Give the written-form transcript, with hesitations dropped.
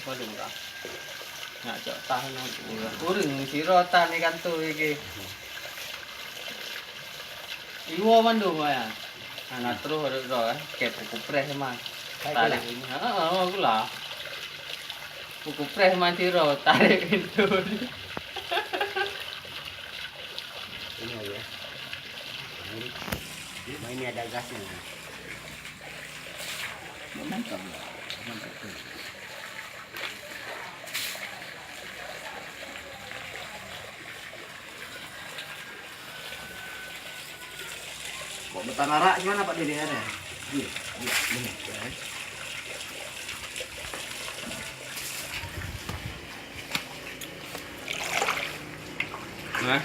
Waduh enggak. Ngajak tahan urung sirotan ikan tuh iki. Iwo mandung ya. Anak terus ro kayak buku pres mas. Tarik ini. Heeh, aku lah. Buku pres mas siro tarik itu. Ini aja. Ini ada gasnya. Mantap. Mantap. Kok betan arak gimana Pak Dede ada? Iya, iya, benar. Nah,